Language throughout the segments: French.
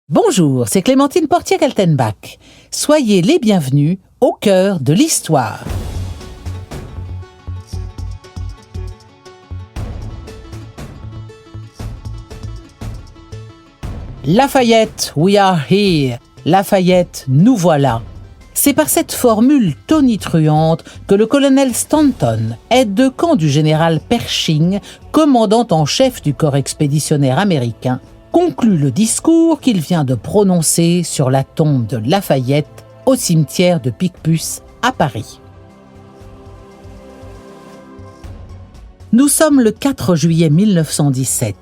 Bonjour, c'est Clémentine Portier-Kaltenbach. Soyez les bienvenus au cœur de l'histoire. Lafayette, we are here. Lafayette, nous voilà. C'est par cette formule tonitruante que le colonel Stanton, aide-de-camp du général Pershing, commandant en chef du corps expéditionnaire américain, conclut le discours qu'il vient de prononcer sur la tombe de Lafayette au cimetière de Picpus à Paris. Nous sommes le 4 juillet 1917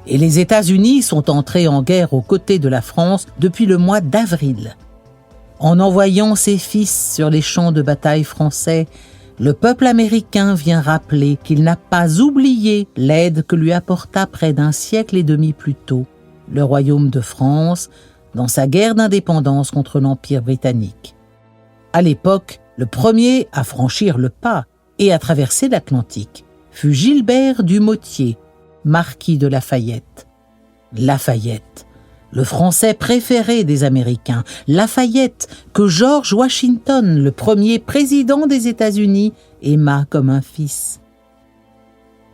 et les États-Unis sont entrés en guerre aux côtés de la France depuis le mois d'avril. En envoyant ses fils sur les champs de bataille français, le peuple américain vient rappeler qu'il n'a pas oublié l'aide que lui apporta près d'un siècle et demi plus tôt le royaume de France dans sa guerre d'indépendance contre l'Empire britannique. À l'époque, le premier à franchir le pas et à traverser l'Atlantique fut Gilbert du Motier, marquis de Lafayette. Lafayette, le Français préféré des Américains, Lafayette que George Washington, le premier président des États-Unis, aima comme un fils.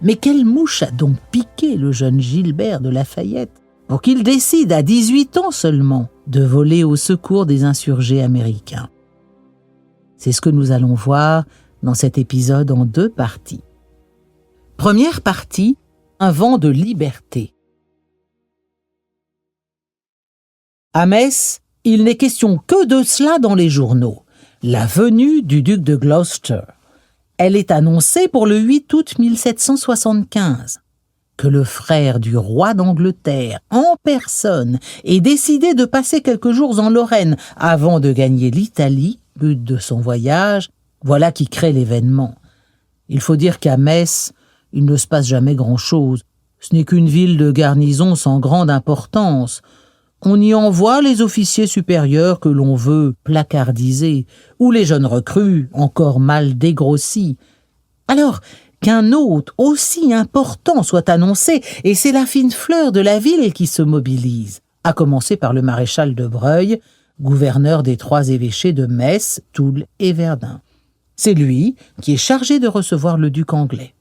Mais quelle mouche a donc piqué le jeune Gilbert de Lafayette pour qu'il décide à 18 ans seulement de voler au secours des insurgés américains? C'est ce que nous allons voir dans cet épisode en 2 parties. Première partie, un vent de liberté. À Metz, il n'est question que de cela dans les journaux. La venue du duc de Gloucester. Elle est annoncée pour le 8 août 1775. Que le frère du roi d'Angleterre, en personne, ait décidé de passer quelques jours en Lorraine avant de gagner l'Italie, but de son voyage, voilà qui crée l'événement. Il faut dire qu'à Metz, il ne se passe jamais grand-chose. Ce n'est qu'une ville de garnison sans grande importance. On y envoie les officiers supérieurs que l'on veut placardiser, ou les jeunes recrues, encore mal dégrossis. Alors, qu'un hôte aussi important soit annoncé, et c'est la fine fleur de la ville qui se mobilise, à commencer par le maréchal de Broglie, gouverneur des 3 évêchés de Metz, Toul et Verdun. C'est lui qui est chargé de recevoir le duc anglais.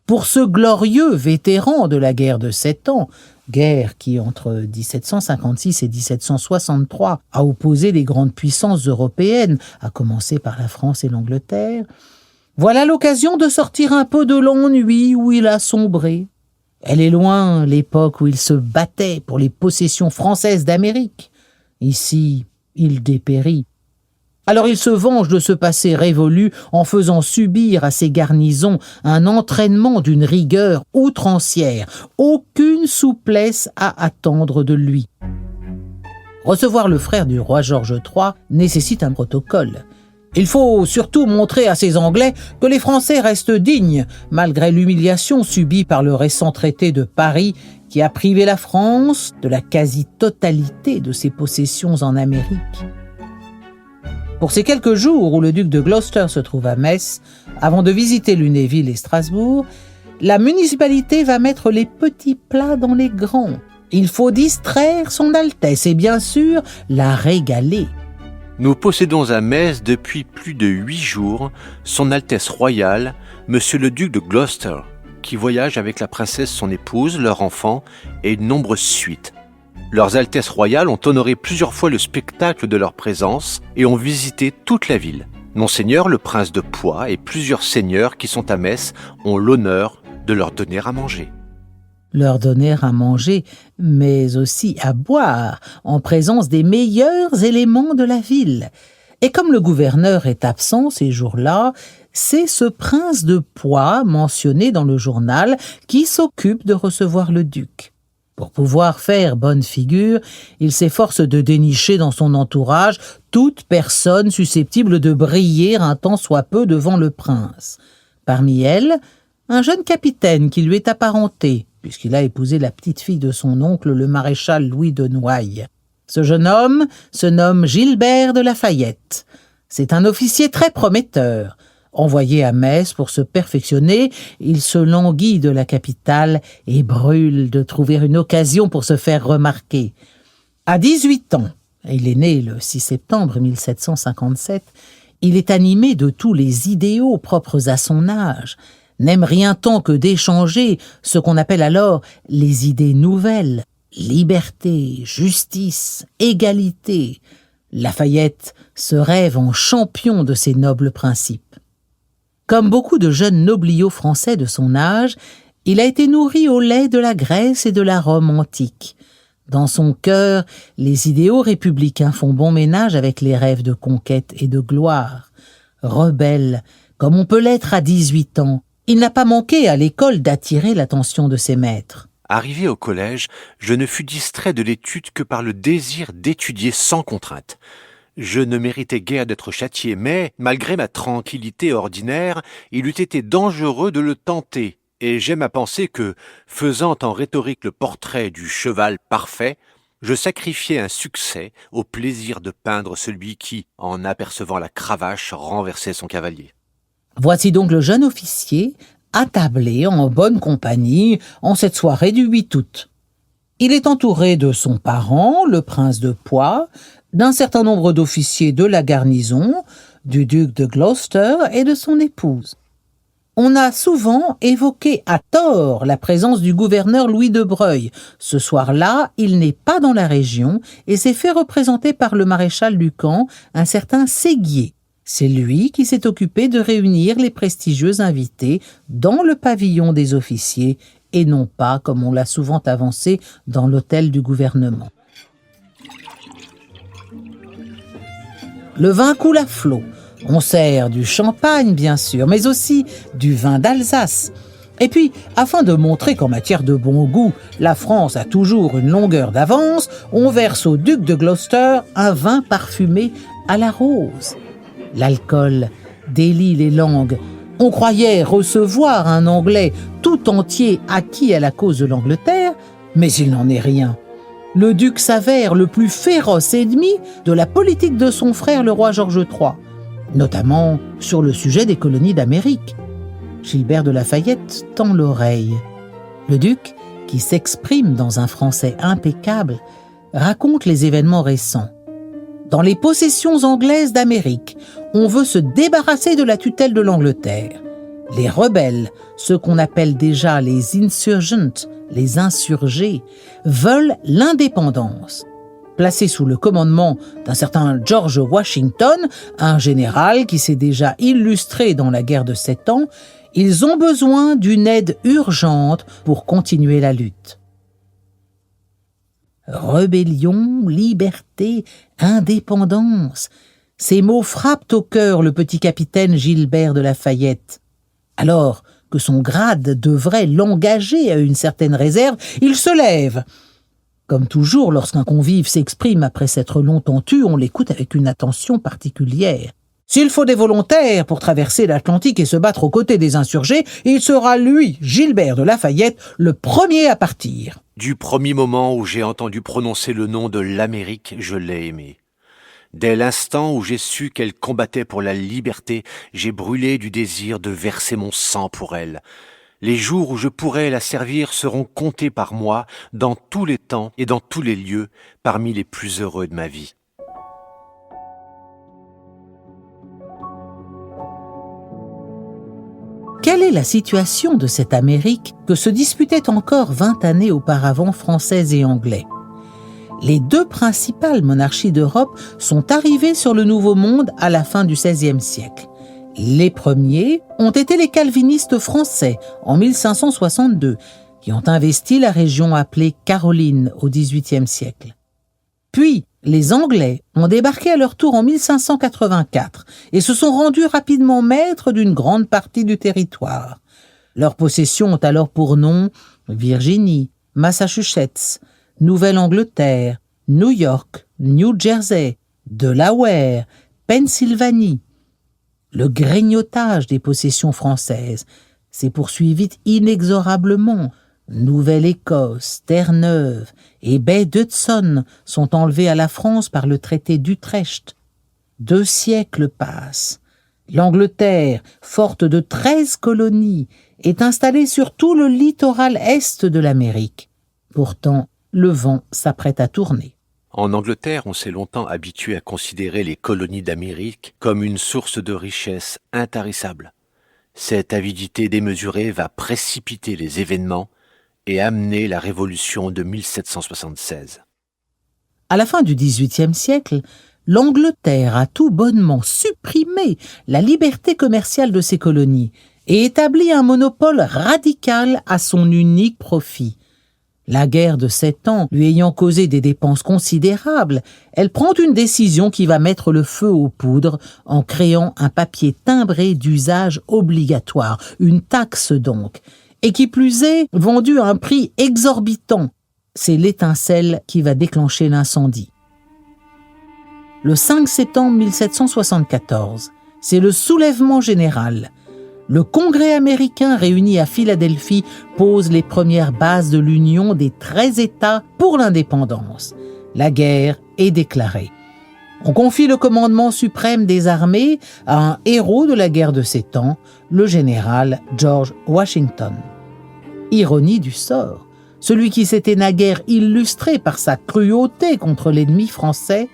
Pour ce glorieux vétéran de la guerre de 7 ans, guerre qui, entre 1756 et 1763, a opposé les grandes puissances européennes, à commencer par la France et l'Angleterre, voilà l'occasion de sortir un peu de l'ennui où il a sombré. Elle est loin l'époque où il se battait pour les possessions françaises d'Amérique. Ici, il dépérit. Alors il se venge de ce passé révolu en faisant subir à ses garnisons un entraînement d'une rigueur outrancière, aucune souplesse à attendre de lui. Recevoir le frère du roi George III nécessite un protocole. Il faut surtout montrer à ces Anglais que les Français restent dignes, malgré l'humiliation subie par le récent traité de Paris qui a privé la France de la quasi-totalité de ses possessions en Amérique. Pour ces quelques jours où le duc de Gloucester se trouve à Metz, avant de visiter Lunéville et Strasbourg, la municipalité va mettre les petits plats dans les grands. Il faut distraire son Altesse et bien sûr la régaler. Nous possédons à Metz depuis plus de 8 jours son Altesse royale, Monsieur le duc de Gloucester, qui voyage avec la princesse son épouse, leur enfant et une nombreuse suite. Leurs Altesses royales ont honoré plusieurs fois le spectacle de leur présence et ont visité toute la ville. Monseigneur le prince de Poix et plusieurs seigneurs qui sont à Metz ont l'honneur de leur donner à manger. Leur donner à manger, mais aussi à boire, en présence des meilleurs éléments de la ville. Et comme le gouverneur est absent ces jours-là, c'est ce prince de Poix, mentionné dans le journal, qui s'occupe de recevoir le duc. Pour pouvoir faire bonne figure, il s'efforce de dénicher dans son entourage toute personne susceptible de briller un tant soit peu devant le prince. Parmi elles, un jeune capitaine qui lui est apparenté, puisqu'il a épousé la petite-fille de son oncle, le maréchal Louis de Noailles. Ce jeune homme se nomme Gilbert de Lafayette. C'est un officier très prometteur. Envoyé à Metz pour se perfectionner, il se languit de la capitale et brûle de trouver une occasion pour se faire remarquer. À 18 ans, il est né le 6 septembre 1757, il est animé de tous les idéaux propres à son âge, n'aime rien tant que d'échanger ce qu'on appelle alors les idées nouvelles, liberté, justice, égalité. Lafayette se rêve en champion de ces nobles principes. Comme beaucoup de jeunes nobliaux français de son âge, il a été nourri au lait de la Grèce et de la Rome antique. Dans son cœur, les idéaux républicains font bon ménage avec les rêves de conquête et de gloire. Rebelle, comme on peut l'être à 18 ans, il n'a pas manqué à l'école d'attirer l'attention de ses maîtres. Arrivé au collège, je ne fus distrait de l'étude que par le désir d'étudier sans contrainte. Je ne méritais guère d'être châtié, mais, malgré ma tranquillité ordinaire, il eût été dangereux de le tenter, et j'aime à penser que, faisant en rhétorique le portrait du cheval parfait, je sacrifiais un succès au plaisir de peindre celui qui, en apercevant la cravache, renversait son cavalier. Voici donc le jeune officier, attablé en bonne compagnie en cette soirée du 8 août. Il est entouré de son parent, le prince de Poix, d'un certain nombre d'officiers de la garnison, du duc de Gloucester et de son épouse. On a souvent évoqué à tort la présence du gouverneur Louis de Broglie. Ce soir-là, il n'est pas dans la région et s'est fait représenter par le maréchal du camp, un certain Séguier. C'est lui qui s'est occupé de réunir les prestigieux invités dans le pavillon des officiers et non pas, comme on l'a souvent avancé, dans l'hôtel du gouvernement. Le vin coule à flot. On sert du champagne, bien sûr, mais aussi du vin d'Alsace. Et puis, afin de montrer qu'en matière de bon goût, la France a toujours une longueur d'avance, on verse au duc de Gloucester un vin parfumé à la rose. L'alcool délie les langues. On croyait recevoir un Anglais tout entier acquis à la cause de l'Angleterre, mais il n'en est rien. Le duc s'avère le plus féroce ennemi de la politique de son frère le roi George III, notamment sur le sujet des colonies d'Amérique. Gilbert de Lafayette tend l'oreille. Le duc, qui s'exprime dans un français impeccable, raconte les événements récents. Dans les possessions anglaises d'Amérique, on veut se débarrasser de la tutelle de l'Angleterre. Les rebelles, ceux qu'on appelle déjà les insurgents, les insurgés, veulent l'indépendance. Placés sous le commandement d'un certain George Washington, un général qui s'est déjà illustré dans la guerre de 7 ans, ils ont besoin d'une aide urgente pour continuer la lutte. Rébellion, liberté, indépendance. Ces mots frappent au cœur le petit capitaine Gilbert de Lafayette. Alors que son grade devrait l'engager à une certaine réserve, il se lève. Comme toujours, lorsqu'un convive s'exprime après s'être longtemps tu, on l'écoute avec une attention particulière. S'il faut des volontaires pour traverser l'Atlantique et se battre aux côtés des insurgés, il sera lui, Gilbert de Lafayette, le premier à partir. Du premier moment où j'ai entendu prononcer le nom de l'Amérique, je l'ai aimée. Dès l'instant où j'ai su qu'elle combattait pour la liberté, j'ai brûlé du désir de verser mon sang pour elle. Les jours où je pourrai la servir seront comptés par moi dans tous les temps et dans tous les lieux, parmi les plus heureux de ma vie. Quelle est la situation de cette Amérique que se disputaient encore 20 années auparavant Français et Anglais ? Les deux principales monarchies d'Europe sont arrivées sur le Nouveau Monde à la fin du XVIe siècle. Les premiers ont été les calvinistes français en 1562, qui ont investi la région appelée Caroline au XVIIIe siècle. Puis, les Anglais ont débarqué à leur tour en 1584 et se sont rendus rapidement maîtres d'une grande partie du territoire. Leurs possessions ont alors pour nom Virginie, Massachusetts, Nouvelle-Angleterre, New York, New Jersey, Delaware, Pennsylvanie. Le grignotage des possessions françaises s'est poursuivi inexorablement. Nouvelle-Écosse, Terre-Neuve et baie d'Hudson sont enlevés à la France par le traité d'Utrecht. 2 siècles passent. L'Angleterre, forte de 13 colonies, est installée sur tout le littoral est de l'Amérique. Pourtant, le vent s'apprête à tourner. En Angleterre, on s'est longtemps habitué à considérer les colonies d'Amérique comme une source de richesse intarissable. Cette avidité démesurée va précipiter les événements et amener la révolution de 1776. À la fin du XVIIIe siècle, l'Angleterre a tout bonnement supprimé la liberté commerciale de ses colonies et établi un monopole radical à son unique profit. La guerre de 7 ans lui ayant causé des dépenses considérables, elle prend une décision qui va mettre le feu aux poudres en créant un papier timbré d'usage obligatoire, une taxe donc, et qui plus est vendu à un prix exorbitant. C'est l'étincelle qui va déclencher l'incendie. Le 5 septembre 1774, c'est le soulèvement général. Le Congrès américain réuni à Philadelphie pose les premières bases de l'union des 13 États pour l'indépendance. La guerre est déclarée. On confie le commandement suprême des armées à un héros de la guerre de 7 ans, le général George Washington. Ironie du sort, celui qui s'était naguère illustré par sa cruauté contre l'ennemi français,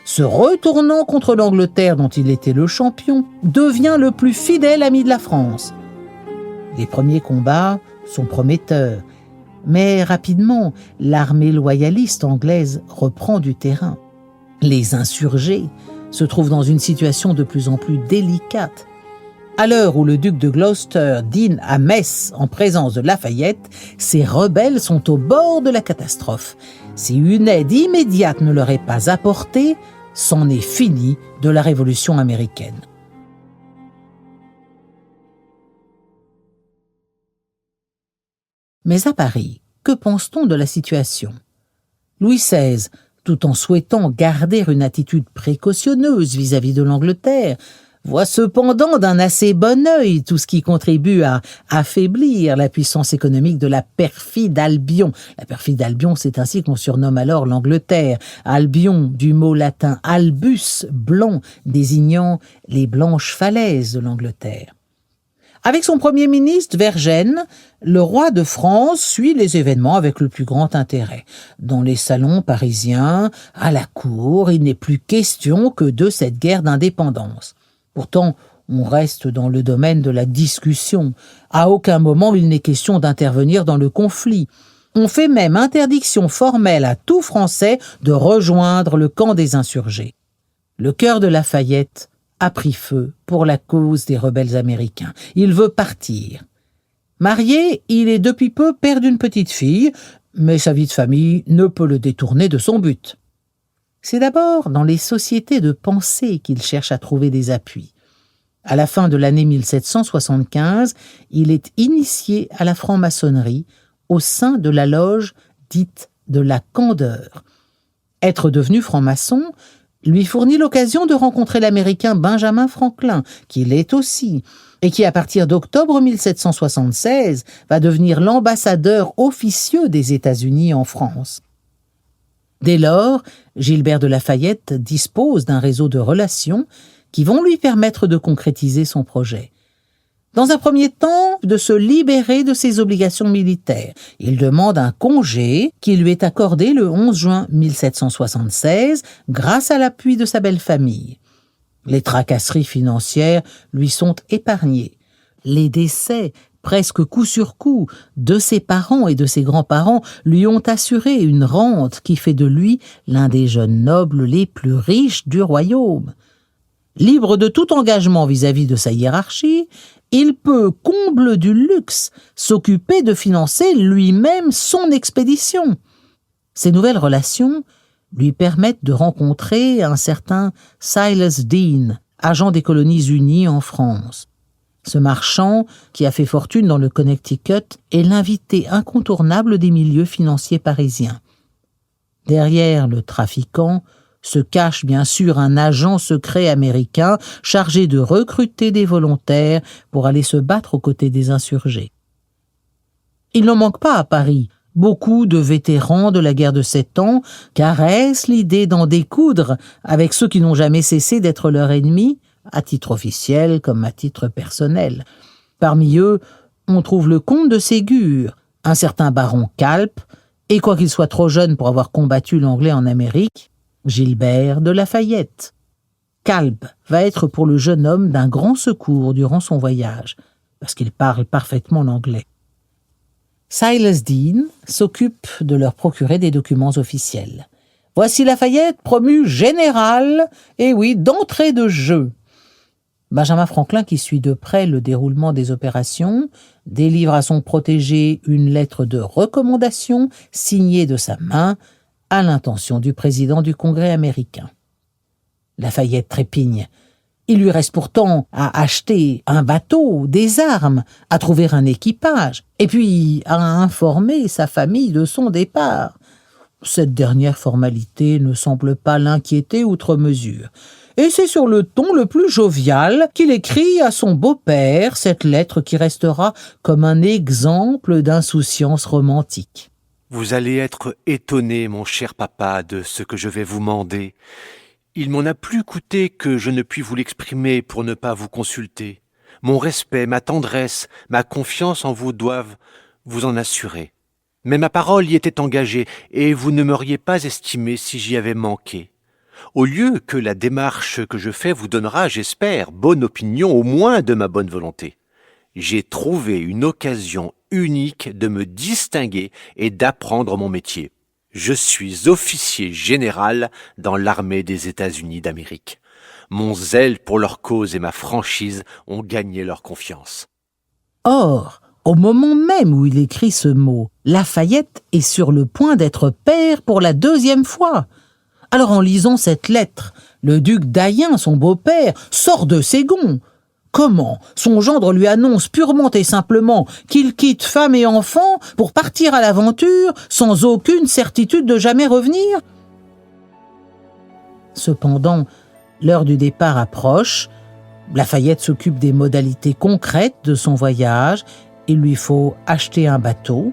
se retournant contre l'Angleterre dont il était le champion, devient le plus fidèle ami de la France. Les premiers combats sont prometteurs, mais rapidement, l'armée loyaliste anglaise reprend du terrain. Les insurgés se trouvent dans une situation de plus en plus délicate. À l'heure où le duc de Gloucester dîne à Metz en présence de Lafayette, ces rebelles sont au bord de la catastrophe. Si une aide immédiate ne leur est pas apportée, c'en est fini de la Révolution américaine. Mais à Paris, que pense-t-on de la situation ? Louis XVI, tout en souhaitant garder une attitude précautionneuse vis-à-vis de l'Angleterre, voit cependant d'un assez bon œil tout ce qui contribue à affaiblir la puissance économique de la perfide Albion. La perfide Albion, c'est ainsi qu'on surnomme alors l'Angleterre. Albion, du mot latin albus, blanc, désignant les blanches falaises de l'Angleterre. Avec son premier ministre, Vergennes, le roi de France suit les événements avec le plus grand intérêt. Dans les salons parisiens, à la cour, il n'est plus question que de cette guerre d'indépendance. Pourtant, on reste dans le domaine de la discussion. À aucun moment il n'est question d'intervenir dans le conflit. On fait même interdiction formelle à tout Français de rejoindre le camp des insurgés. Le cœur de Lafayette a pris feu pour la cause des rebelles américains. Il veut partir. Marié, il est depuis peu père d'une petite fille, mais sa vie de famille ne peut le détourner de son but. C'est d'abord dans les sociétés de pensée qu'il cherche à trouver des appuis. À la fin de l'année 1775, il est initié à la franc-maçonnerie au sein de la loge dite de la Candeur. Être devenu franc-maçon lui fournit l'occasion de rencontrer l'Américain Benjamin Franklin, qui l'est aussi, et qui, à partir d'octobre 1776, va devenir l'ambassadeur officieux des États-Unis en France. Dès lors, Gilbert de Lafayette dispose d'un réseau de relations qui vont lui permettre de concrétiser son projet. Dans un premier temps, de se libérer de ses obligations militaires. Il demande un congé qui lui est accordé le 11 juin 1776 grâce à l'appui de sa belle-famille. Les tracasseries financières lui sont épargnées. Les décès, presque coup sur coup, de ses parents et de ses grands-parents lui ont assuré une rente qui fait de lui l'un des jeunes nobles les plus riches du royaume. Libre de tout engagement vis-à-vis de sa hiérarchie, il peut, comble du luxe, s'occuper de financer lui-même son expédition. Ces nouvelles relations lui permettent de rencontrer un certain Silas Deane, agent des colonies unies en France. Ce marchand, qui a fait fortune dans le Connecticut, est l'invité incontournable des milieux financiers parisiens. Derrière le trafiquant se cache bien sûr un agent secret américain chargé de recruter des volontaires pour aller se battre aux côtés des insurgés. Il n'en manque pas à Paris. Beaucoup de vétérans de la guerre de 7 ans caressent l'idée d'en découdre avec ceux qui n'ont jamais cessé d'être leurs ennemis, à titre officiel comme à titre personnel. Parmi eux, on trouve le comte de Ségur, un certain baron Calpe Et quoiqu'il soit trop jeune pour avoir combattu l'anglais en Amérique, Gilbert de Lafayette. Kalb va être pour le jeune homme d'un grand secours durant son voyage, parce qu'il parle parfaitement l'anglais. Silas Deane s'occupe de leur procurer des documents officiels. Voici Lafayette promu général, et oui, d'entrée de jeu. Benjamin Franklin, qui suit de près le déroulement des opérations, délivre à son protégé une lettre de recommandation signée de sa main à l'intention du président du Congrès américain. Lafayette trépigne. Il lui reste pourtant à acheter un bateau, des armes, à trouver un équipage, et puis à informer sa famille de son départ. Cette dernière formalité ne semble pas l'inquiéter outre mesure. Et c'est sur le ton le plus jovial qu'il écrit à son beau-père cette lettre qui restera comme un exemple d'insouciance romantique. « Vous allez être étonné, mon cher papa, de ce que je vais vous mander. Il m'en a plus coûté que je ne puis vous l'exprimer pour ne pas vous consulter. Mon respect, ma tendresse, ma confiance en vous doivent vous en assurer. Mais ma parole y était engagée, et vous ne m'auriez pas estimé si j'y avais manqué. Au lieu que la démarche que je fais vous donnera, j'espère, bonne opinion au moins de ma bonne volonté. J'ai trouvé une occasion unique de me distinguer et d'apprendre mon métier. Je suis officier général dans l'armée des États-Unis d'Amérique. Mon zèle pour leur cause et ma franchise ont gagné leur confiance. » Or, au moment même où il écrit ce mot, Lafayette est sur le point d'être père pour la 2e fois. Alors en lisant cette lettre, le duc d'Ayen, son beau-père, sort de ses gonds. Comment son gendre lui annonce purement et simplement qu'il quitte femme et enfants pour partir à l'aventure sans aucune certitude de jamais revenir? Cependant, l'heure du départ approche. Lafayette s'occupe des modalités concrètes de son voyage. Il lui faut acheter un bateau.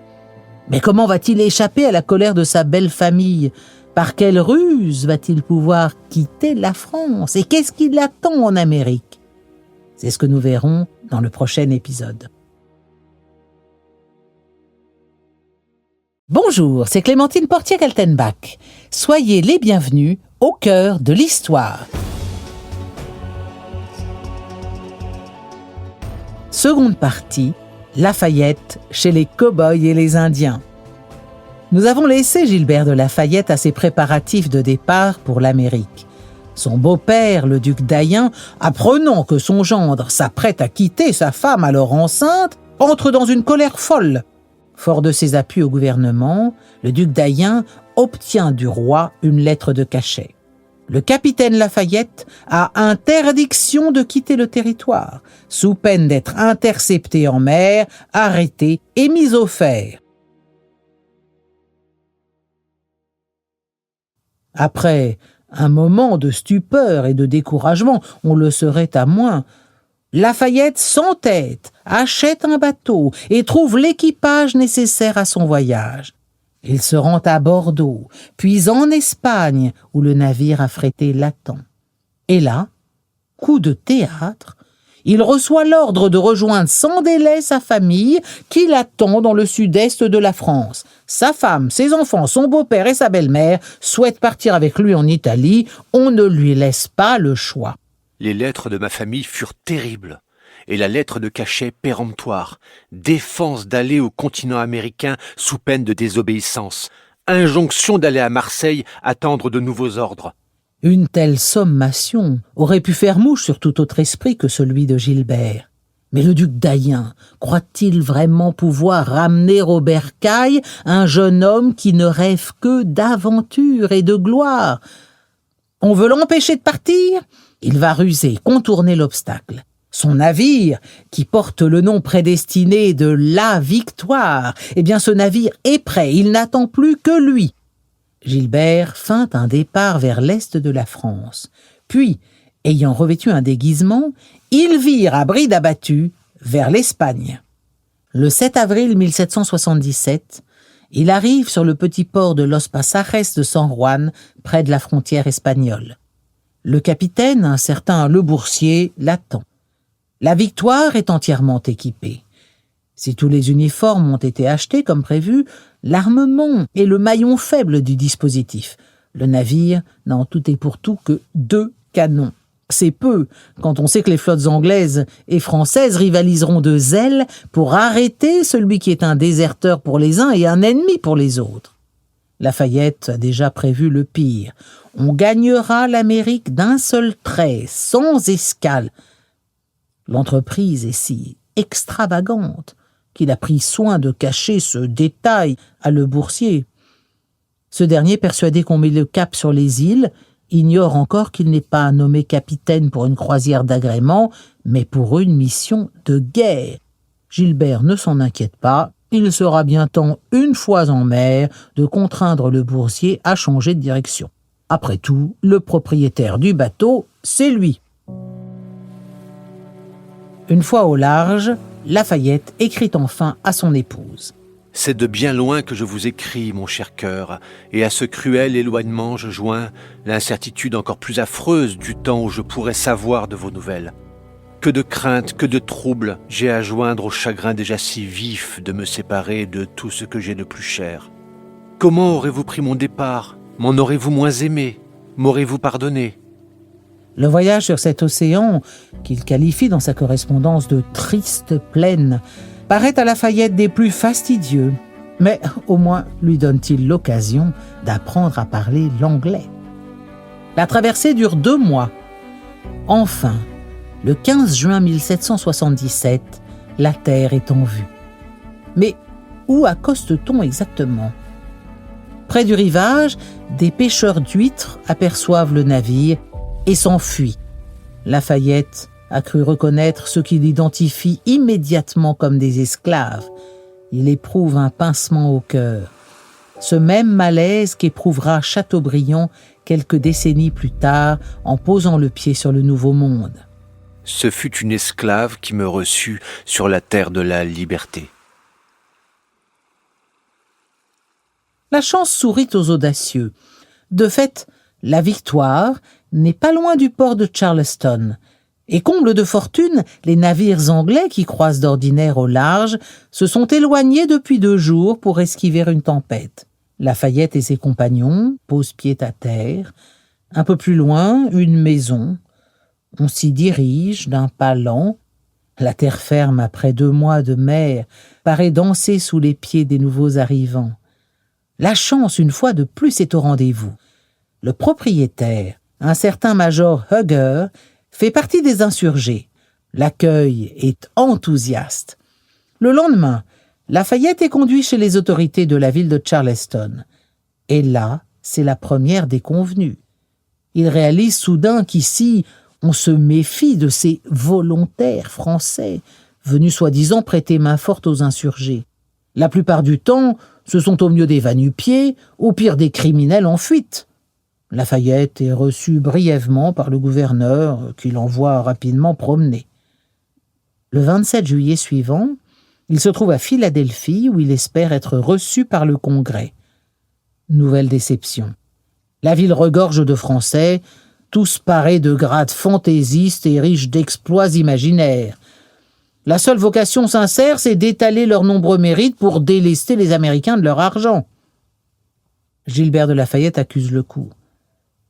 Mais comment va-t-il échapper à la colère de sa belle famille? Par quelle ruse va-t-il pouvoir quitter la France? Et qu'est-ce qui l'attend en Amérique? C'est ce que nous verrons dans le prochain épisode. Bonjour, c'est Clémentine Portier-Kaltenbach. Soyez les bienvenus au cœur de l'histoire. Seconde partie, Lafayette chez les cow-boys et les Indiens. Nous avons laissé Gilbert de Lafayette à ses préparatifs de départ pour l'Amérique. Son beau-père, le duc d'Ayen, apprenant que son gendre s'apprête à quitter sa femme alors enceinte, entre dans une colère folle. Fort de ses appuis au gouvernement, le duc d'Ayen obtient du roi une lettre de cachet. Le capitaine Lafayette a interdiction de quitter le territoire, sous peine d'être intercepté en mer, arrêté et mis au fer. Après un moment de stupeur et de découragement, on le serait à moins, Lafayette s'entête, achète un bateau et trouve l'équipage nécessaire à son voyage. Il se rend à Bordeaux, puis en Espagne, où le navire affrété l'attend. Et là, coup de théâtre, il reçoit l'ordre de rejoindre sans délai sa famille qui l'attend dans le sud-est de la France. Sa femme, ses enfants, son beau-père et sa belle-mère souhaitent partir avec lui en Italie. On ne lui laisse pas le choix. Les lettres de ma famille furent terribles, et la lettre de cachet péremptoire, défense d'aller au continent américain sous peine de désobéissance, injonction d'aller à Marseille attendre de nouveaux ordres. Une telle sommation aurait pu faire mouche sur tout autre esprit que celui de Gilbert. Mais le duc d'Ayen croit-il vraiment pouvoir ramener au bercail un jeune homme qui ne rêve que d'aventure et de gloire? On veut l'empêcher de partir? Il va ruser, contourner l'obstacle. Son navire, qui porte le nom prédestiné de la Victoire, eh bien ce navire est prêt, il n'attend plus que lui. Gilbert feint un départ vers l'est de la France. Puis, ayant revêtu un déguisement, il vire à bride abattue vers l'Espagne. Le 7 avril 1777, il arrive sur le petit port de Los Pasajes de San Juan, près de la frontière espagnole. Le capitaine, un certain Le Boursier, l'attend. La Victoire est entièrement équipée. Si tous les uniformes ont été achetés comme prévu, l'armement est le maillon faible du dispositif. Le navire n'a en tout et pour tout que 2 canons. C'est peu, quand on sait que les flottes anglaises et françaises rivaliseront de zèle pour arrêter celui qui est un déserteur pour les uns et un ennemi pour les autres. Lafayette a déjà prévu le pire. On gagnera l'Amérique d'un seul trait, sans escale. L'entreprise est si extravagante qu'il a pris soin de cacher ce détail à Le Boursier. Ce dernier, persuadé qu'on met le cap sur les îles, ignore encore qu'il n'est pas nommé capitaine pour une croisière d'agrément, mais pour une mission de guerre. Gilbert ne s'en inquiète pas, il sera bien temps, une fois en mer, de contraindre Le Boursier à changer de direction. Après tout, le propriétaire du bateau, c'est lui. Une fois au large, Lafayette écrit enfin à son épouse. « C'est de bien loin que je vous écris, mon cher cœur, et à ce cruel éloignement je joins l'incertitude encore plus affreuse du temps où je pourrais savoir de vos nouvelles. Que de craintes, que de troubles j'ai à joindre au chagrin déjà si vif de me séparer de tout ce que j'ai de plus cher. Comment aurez-vous pris mon départ? M'en aurez-vous moins aimé? M'aurez-vous pardonné? » Le voyage sur cet océan, qu'il qualifie dans sa correspondance de « triste plaine », paraît à Lafayette des plus fastidieux, mais au moins lui donne-t-il l'occasion d'apprendre à parler l'anglais. La traversée dure 2 mois. Enfin, le 15 juin 1777, la terre est en vue. Mais où accoste-t-on exactement? Près du rivage, des pêcheurs d'huîtres aperçoivent le navire et s'enfuient. Lafayette a cru reconnaître ceux qu'il identifie immédiatement comme des esclaves. Il éprouve un pincement au cœur. Ce même malaise qu'éprouvera Chateaubriand quelques décennies plus tard en posant le pied sur le Nouveau Monde. Ce fut une esclave qui me reçut sur la terre de la liberté. La chance sourit aux audacieux. De fait, la victoire n'est pas loin du port de Charleston. Et comble de fortune, les navires anglais qui croisent d'ordinaire au large se sont éloignés depuis 2 jours pour esquiver une tempête. Lafayette et ses compagnons posent pied à terre. Un peu plus loin, une maison. On s'y dirige d'un pas lent. La terre ferme, après 2 mois de mer, paraît danser sous les pieds des nouveaux arrivants. La chance, une fois de plus, est au rendez-vous. Le propriétaire, un certain major Hugger, fait partie des insurgés. L'accueil est enthousiaste. Le lendemain, Lafayette est conduit chez les autorités de la ville de Charleston. Et là, c'est la première déconvenue. Il réalise soudain qu'ici, on se méfie de ces volontaires français, venus soi-disant prêter main forte aux insurgés. La plupart du temps, ce sont au mieux des va-nu-pieds, au pire des criminels en fuite. Lafayette est reçu brièvement par le gouverneur, qui l'envoie rapidement promener. Le 27 juillet suivant, il se trouve à Philadelphie, où il espère être reçu par le Congrès. Nouvelle déception. La ville regorge de Français, tous parés de grades fantaisistes et riches d'exploits imaginaires. La seule vocation sincère, c'est d'étaler leurs nombreux mérites pour délester les Américains de leur argent. Gilbert de Lafayette accuse le coup.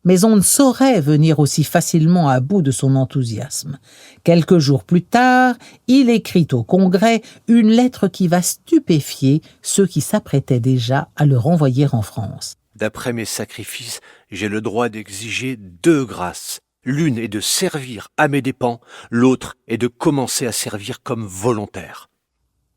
Mais on ne saurait venir aussi facilement à bout de son enthousiasme. Quelques jours plus tard, il écrit au Congrès une lettre qui va stupéfier ceux qui s'apprêtaient déjà à le renvoyer en France. D'après mes sacrifices, j'ai le droit d'exiger 2 grâces. L'une est de servir à mes dépens, l'autre est de commencer à servir comme volontaire.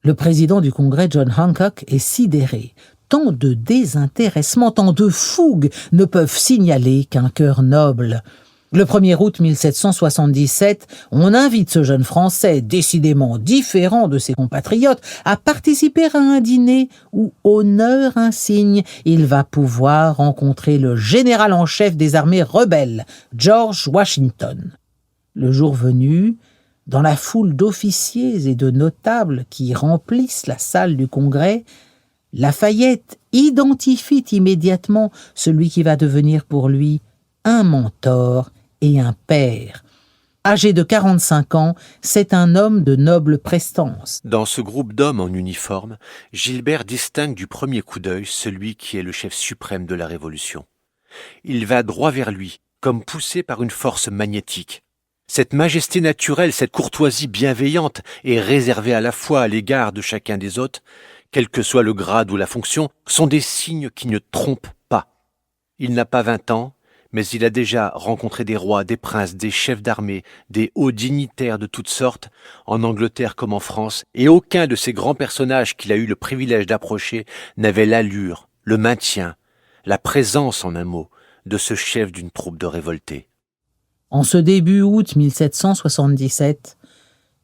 Le président du Congrès, John Hancock, est sidéré. Tant de désintéressement, tant de fougue ne peuvent signaler qu'un cœur noble. Le 1er août 1777, on invite ce jeune Français, décidément différent de ses compatriotes, à participer à un dîner où, honneur insigne, il va pouvoir rencontrer le général en chef des armées rebelles, George Washington. Le jour venu, dans la foule d'officiers et de notables qui remplissent la salle du Congrès, Lafayette identifie immédiatement celui qui va devenir pour lui un mentor et un père. Âgé de 45 ans, c'est un homme de noble prestance. Dans ce groupe d'hommes en uniforme, Gilbert distingue du premier coup d'œil celui qui est le chef suprême de la Révolution. Il va droit vers lui, comme poussé par une force magnétique. Cette majesté naturelle, cette courtoisie bienveillante et réservée à la fois à l'égard de chacun des autres, quel que soit le grade ou la fonction, sont des signes qui ne trompent pas. Il n'a pas 20 ans, mais il a déjà rencontré des rois, des princes, des chefs d'armée, des hauts dignitaires de toutes sortes, en Angleterre comme en France, et aucun de ces grands personnages qu'il a eu le privilège d'approcher n'avait l'allure, le maintien, la présence en un mot, de ce chef d'une troupe de révoltés. En ce début août 1777,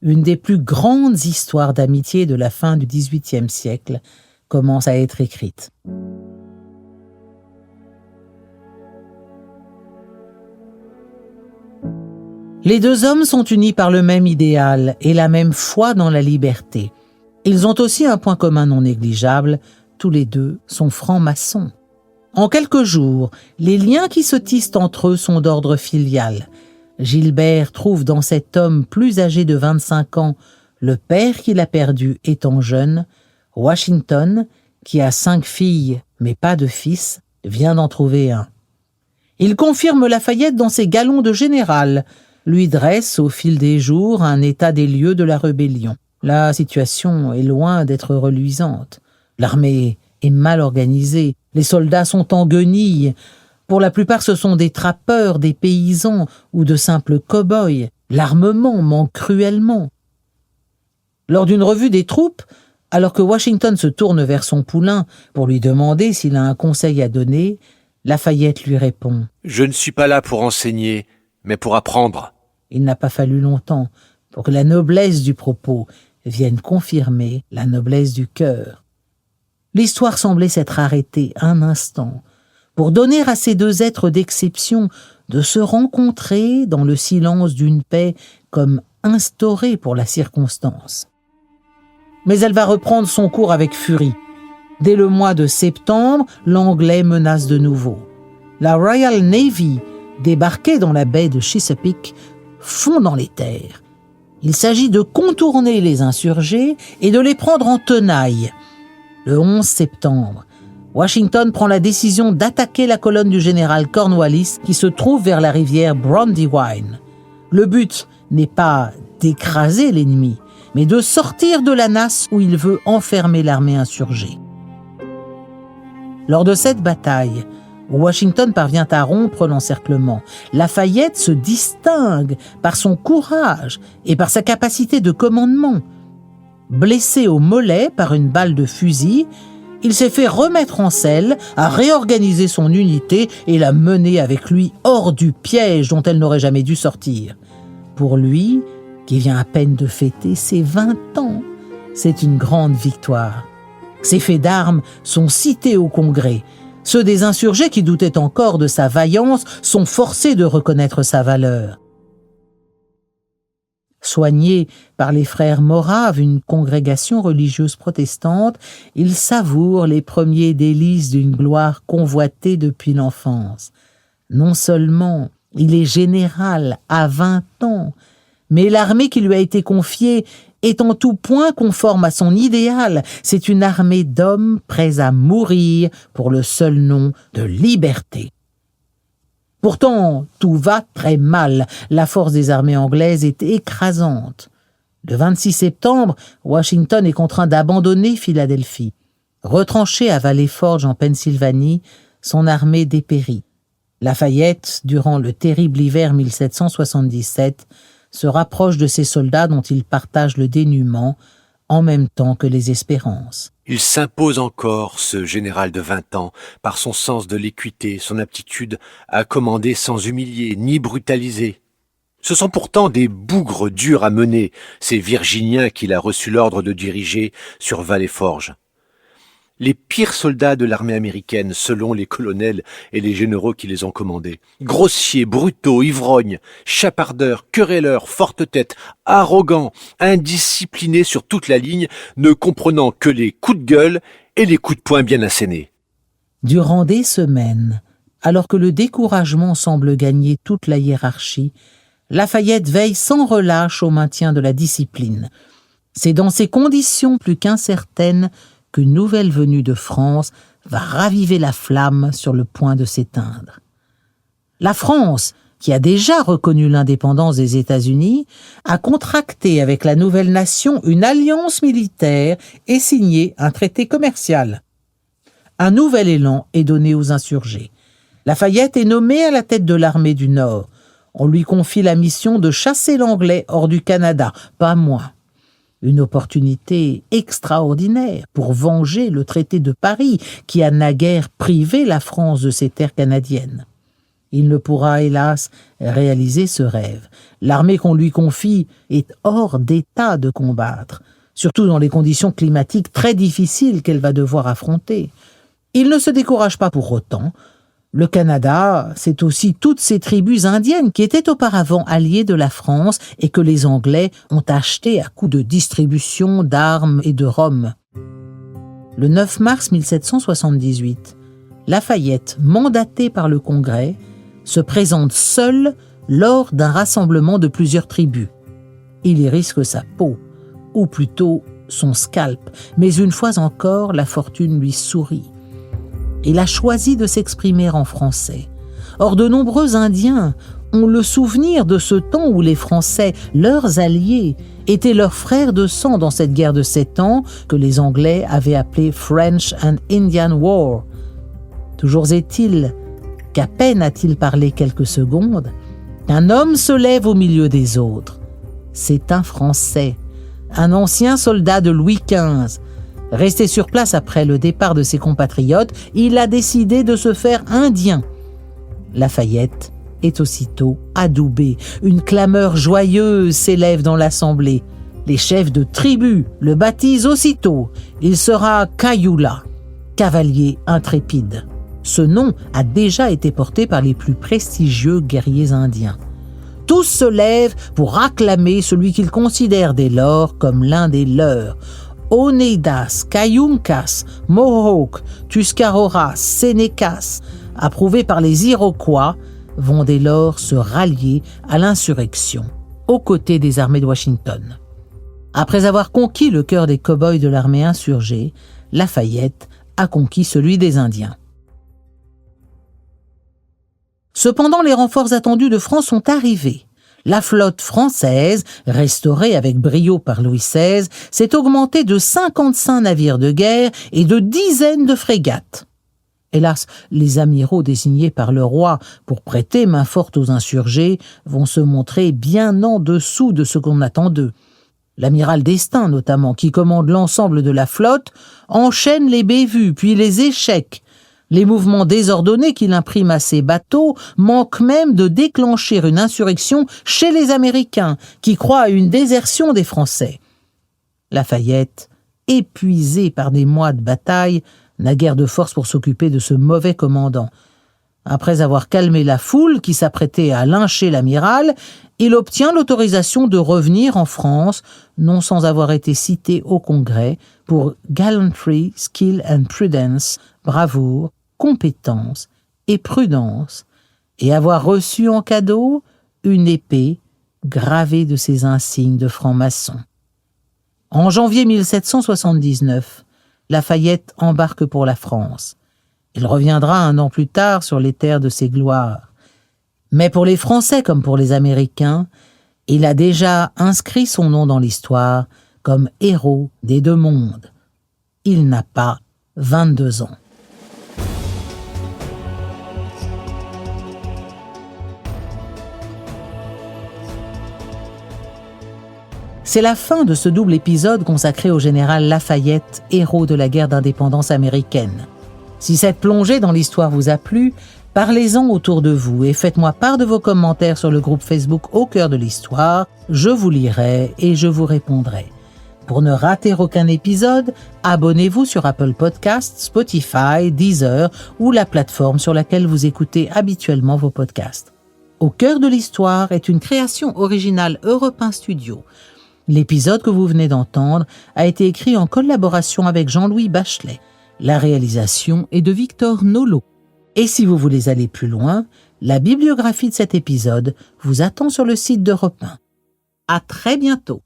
une des plus grandes histoires d'amitié de la fin du XVIIIe siècle commence à être écrite. Les deux hommes sont unis par le même idéal et la même foi dans la liberté. Ils ont aussi un point commun non négligeable, tous les deux sont francs-maçons. En quelques jours, les liens qui se tissent entre eux sont d'ordre filial. Gilbert trouve dans cet homme plus âgé de 25 ans le père qu'il a perdu étant jeune. Washington, qui a 5 filles mais pas de fils, vient d'en trouver un. Il confirme Lafayette dans ses galons de général, lui dresse au fil des jours un état des lieux de la rébellion. La situation est loin d'être reluisante. L'armée est mal organisée, les soldats sont en guenilles. Pour la plupart, ce sont des trappeurs, des paysans ou de simples cow-boys. L'armement manque cruellement. Lors d'une revue des troupes, alors que Washington se tourne vers son poulain pour lui demander s'il a un conseil à donner, Lafayette lui répond « Je ne suis pas là pour enseigner, mais pour apprendre. » Il n'a pas fallu longtemps pour que la noblesse du propos vienne confirmer la noblesse du cœur. L'histoire semblait s'être arrêtée un instant pour donner à ces deux êtres d'exception de se rencontrer dans le silence d'une paix comme instaurée pour la circonstance. Mais elle va reprendre son cours avec furie. Dès le mois de septembre, l'Anglais menace de nouveau. La Royal Navy, débarquée dans la baie de Chesapeake, fond dans les terres. Il s'agit de contourner les insurgés et de les prendre en tenaille. Le 11 septembre, Washington prend la décision d'attaquer la colonne du général Cornwallis qui se trouve vers la rivière Brandywine. Le but n'est pas d'écraser l'ennemi, mais de sortir de la nasse où il veut enfermer l'armée insurgée. Lors de cette bataille, Washington parvient à rompre l'encerclement. Lafayette se distingue par son courage et par sa capacité de commandement. Blessé au mollet par une balle de fusil, il s'est fait remettre en selle, a réorganisé son unité et l'a menée avec lui hors du piège dont elle n'aurait jamais dû sortir. Pour lui, qui vient à peine de fêter ses 20 ans, c'est une grande victoire. Ses faits d'armes sont cités au Congrès. Ceux des insurgés qui doutaient encore de sa vaillance sont forcés de reconnaître sa valeur. Soigné par les frères Moraves, une congrégation religieuse protestante, il savoure les premiers délices d'une gloire convoitée depuis l'enfance. Non seulement il est général à 20 ans, mais l'armée qui lui a été confiée est en tout point conforme à son idéal. C'est une armée d'hommes prêts à mourir pour le seul nom de liberté. Pourtant, tout va très mal. La force des armées anglaises est écrasante. Le 26 septembre, Washington est contraint d'abandonner Philadelphie. Retranché à Valley Forge en Pennsylvanie, son armée dépérit. Lafayette, durant le terrible hiver 1777, se rapproche de ses soldats dont il partage le dénûment, en même temps que les espérances. Il s'impose encore, ce général de 20 ans, par son sens de l'équité, son aptitude à commander sans humilier ni brutaliser. Ce sont pourtant des bougres durs à mener, ces Virginiens qu'il a reçu l'ordre de diriger sur Valley Forge. Les pires soldats de l'armée américaine, selon les colonels et les généraux qui les ont commandés. Grossiers, brutaux, ivrognes, chapardeurs, querelleurs, forte-tête, arrogants, indisciplinés sur toute la ligne, ne comprenant que les coups de gueule et les coups de poing bien assénés. Durant des semaines, alors que le découragement semble gagner toute la hiérarchie, Lafayette veille sans relâche au maintien de la discipline. C'est dans ces conditions plus qu'incertaines qu'une nouvelle venue de France va raviver la flamme sur le point de s'éteindre. La France, qui a déjà reconnu l'indépendance des États-Unis, a contracté avec la nouvelle nation une alliance militaire et signé un traité commercial. Un nouvel élan est donné aux insurgés. Lafayette est nommé à la tête de l'armée du Nord. On lui confie la mission de chasser l'Anglais hors du Canada, pas moins. Une opportunité extraordinaire pour venger le traité de Paris qui a naguère privé la France de ses terres canadiennes. Il ne pourra, hélas, réaliser ce rêve. L'armée qu'on lui confie est hors d'état de combattre, surtout dans les conditions climatiques très difficiles qu'elle va devoir affronter. Il ne se décourage pas pour autant. Le Canada, c'est aussi toutes ces tribus indiennes qui étaient auparavant alliées de la France et que les Anglais ont achetées à coups de distribution d'armes et de rhum. Le 9 mars 1778, Lafayette, mandaté par le Congrès, se présente seul lors d'un rassemblement de plusieurs tribus. Il y risque sa peau, ou plutôt son scalp, mais une fois encore, la fortune lui sourit. Il a choisi de s'exprimer en français. Or, de nombreux Indiens ont le souvenir de ce temps où les Français, leurs alliés, étaient leurs frères de sang dans cette guerre de 7 ans que les Anglais avaient appelée French and Indian War. Toujours est-il qu'à peine a-t-il parlé quelques secondes, qu'un homme se lève au milieu des autres. C'est un Français, un ancien soldat de Louis XV. Resté sur place après le départ de ses compatriotes, il a décidé de se faire indien. Lafayette est aussitôt adoubé. Une clameur joyeuse s'élève dans l'assemblée. Les chefs de tribu le baptisent aussitôt. Il sera Cayoula, cavalier intrépide. Ce nom a déjà été porté par les plus prestigieux guerriers indiens. Tous se lèvent pour acclamer celui qu'ils considèrent dès lors comme l'un des leurs. Oneidas, Cayuncas, Mohawks, Tuscaroras, Senecas, approuvés par les Iroquois, vont dès lors se rallier à l'insurrection, aux côtés des armées de Washington. Après avoir conquis le cœur des cow-boys de l'armée insurgée, Lafayette a conquis celui des Indiens. Cependant, les renforts attendus de France sont arrivés. La flotte française, restaurée avec brio par Louis XVI, s'est augmentée de 55 navires de guerre et de dizaines de frégates. Hélas, les amiraux désignés par le roi pour prêter main forte aux insurgés vont se montrer bien en dessous de ce qu'on attend d'eux. L'amiral d'Estaing, notamment, qui commande l'ensemble de la flotte, enchaîne les bévues, puis les échecs. Les mouvements désordonnés qu'il imprime à ses bateaux manquent même de déclencher une insurrection chez les Américains, qui croient à une désertion des Français. Lafayette, épuisé par des mois de bataille, n'a guère de force pour s'occuper de ce mauvais commandant. Après avoir calmé la foule qui s'apprêtait à lyncher l'amiral, il obtient l'autorisation de revenir en France, non sans avoir été cité au Congrès pour gallantry, skill and prudence, bravoure, compétence et prudence, et avoir reçu en cadeau une épée gravée de ses insignes de franc-maçon. En janvier 1779, Lafayette embarque pour la France. Il reviendra 1 an plus tard sur les terres de ses gloires. Mais pour les Français comme pour les Américains, il a déjà inscrit son nom dans l'histoire comme héros des 2 mondes. Il n'a pas 22 ans. C'est la fin de ce double épisode consacré au général Lafayette, héros de la guerre d'indépendance américaine. Si cette plongée dans l'histoire vous a plu, parlez-en autour de vous et faites-moi part de vos commentaires sur le groupe Facebook Au cœur de l'histoire. Je vous lirai et je vous répondrai. Pour ne rater aucun épisode, abonnez-vous sur Apple Podcasts, Spotify, Deezer ou la plateforme sur laquelle vous écoutez habituellement vos podcasts. Au cœur de l'histoire est une création originale Europe 1 Studio. L'épisode que vous venez d'entendre a été écrit en collaboration avec Jean-Louis Bachelet. La réalisation est de Victor Nolot. Et si vous voulez aller plus loin, la bibliographie de cet épisode vous attend sur le site d'Europe 1. À très bientôt.